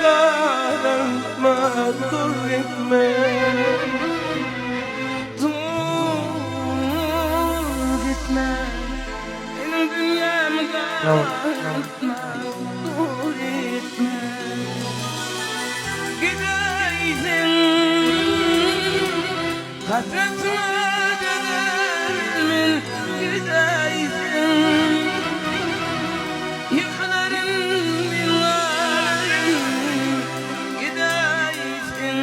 karartma, dur gitme. Dur gitme. Benim dünyamı karartma, dur gitme. Gidersin hasretime dönerimin, gidersin yıkıların binlerin, gidersin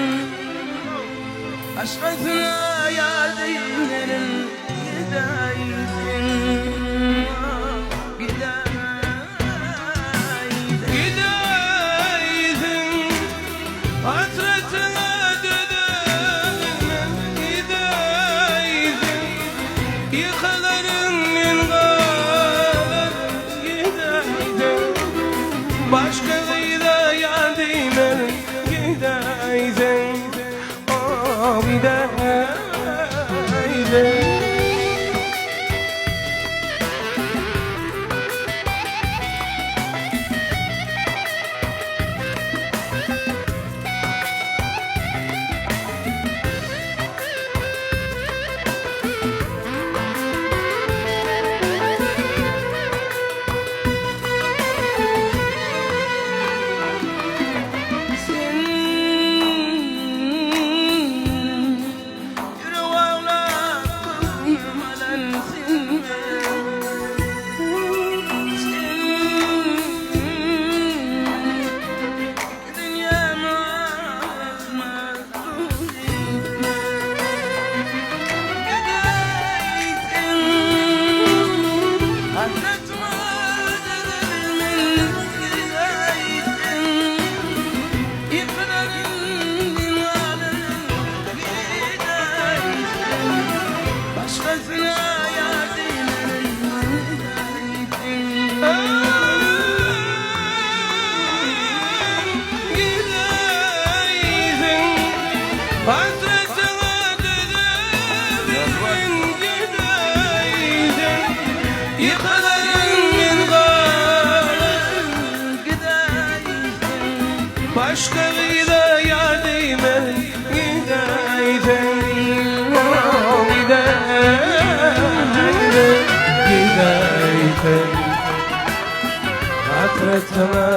başkasına yar değillerin, gidersin gidersin hasretine dönerimin, gidersin yıkıların binlerin, gidersin başkasıyla yar değillerin, gidersin oh gidersin. Başkalarıyla yar değmez, gidersin oh, gidersin hasretime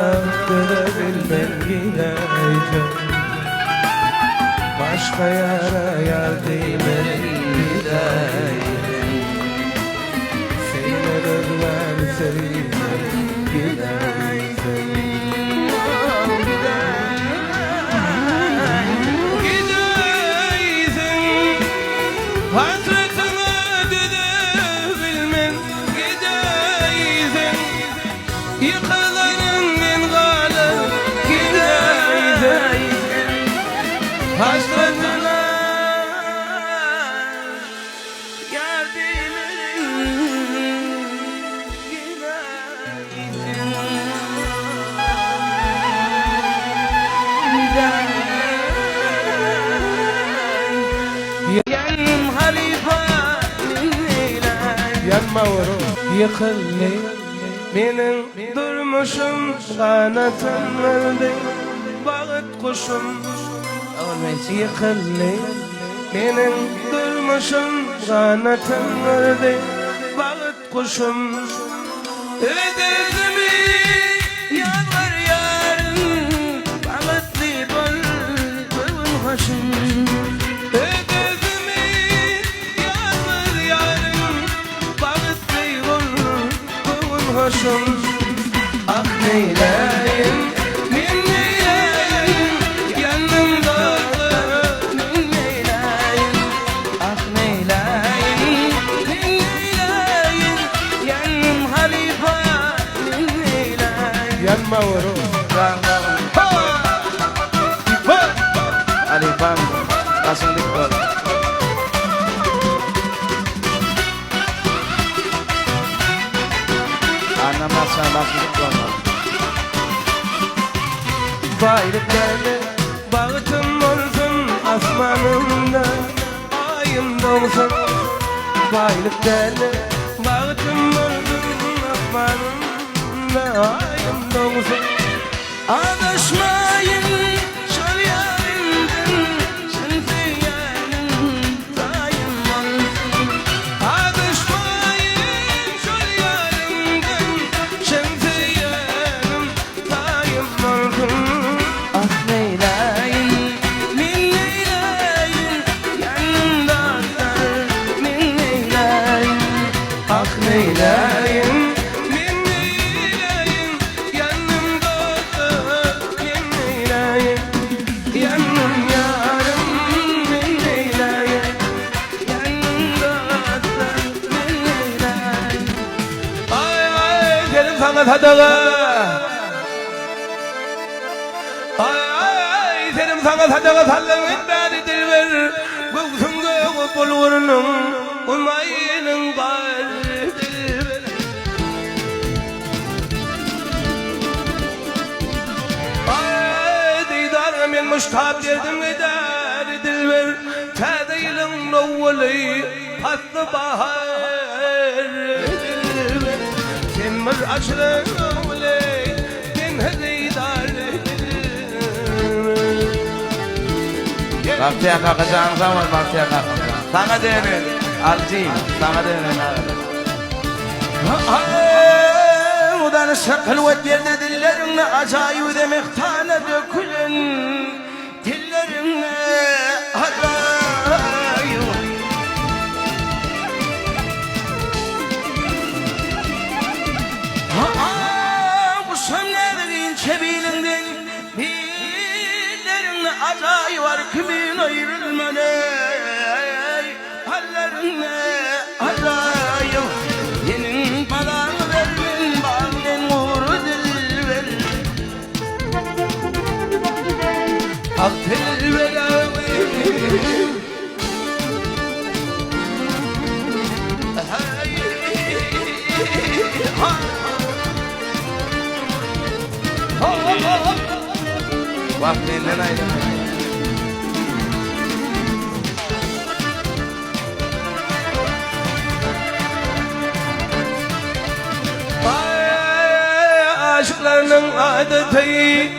dönebilmem, gidersin başka yara yar değmez, gidersin seninle dönmem, seninle gidersin. Hasretine dönebilmem, gidersin yıkıların bingalı, gidersin hasretine yar değmedim, gidersin yanma vurur yıkıldı benim durmuşum kanatım öldü bağıt kuşum yıkıldı benim durmuşum kanatım öldü bağıt kuşum ödezimi yağmur yarın bağıtlı bul hoşum hoşum ah neyleyim min neyleyim yanımda min neyleyim ah neyleyim min neyleyim yanım halifa min neyleyim yanma vurur Alifan langsung dikot. Ana masa langsung dikot. Bayraklarla bağıtım olsun asmanımda, ayım dolsun. Bayraklarla bağıtım olsun asmanımda, ayım dolsun. Adaşmayın sadaka sadaka. Ay senin sana sadaka sallanın beni dilber. Göksünge bulurunun umayının bari dilber. Ay didar men muştab derdim gider dilber. Tadilin novvali haslı bahar dilber. Sen mir aşrın novvali den hedidar dilber. Vaktiye kalkacağın zaman vaktiye kalkacağın. Sana dönün. Alcıyım. Sana dönün. Udan şakılvat yerde dillerimle acayip demek tane dökülün. Dillerimle acayip. Bu sönlerin çebilinden dillerimle acayip var kimin ayrılmadı. Hallerinle acayip. Yenin paranı verin bağlen uğru dilver. Ak dilver ağabey. Vaktinden ayrılın. Aşıklarının adeti,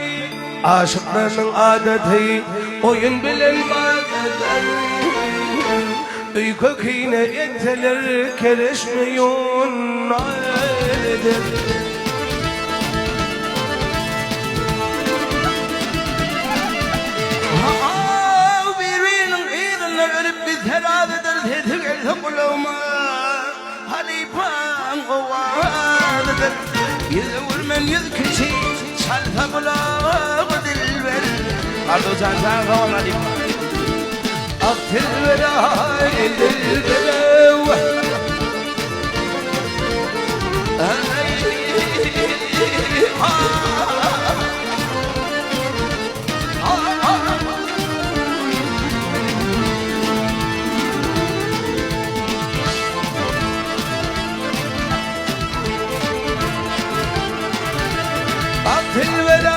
aşıklarının adeti, oyun bilen bazen. Uyku kine etseler keleşmeyon ailedir. Birbirinin iyiliğine ölüp biz heradedir, sesi gelse kulağıma. Halifan ovadıdır. Yüzü vurmen yüz kişi, çalsa kulağı dilber. Ardu cancan kavan alayım. Ak dilber ay dilber. Ak dilber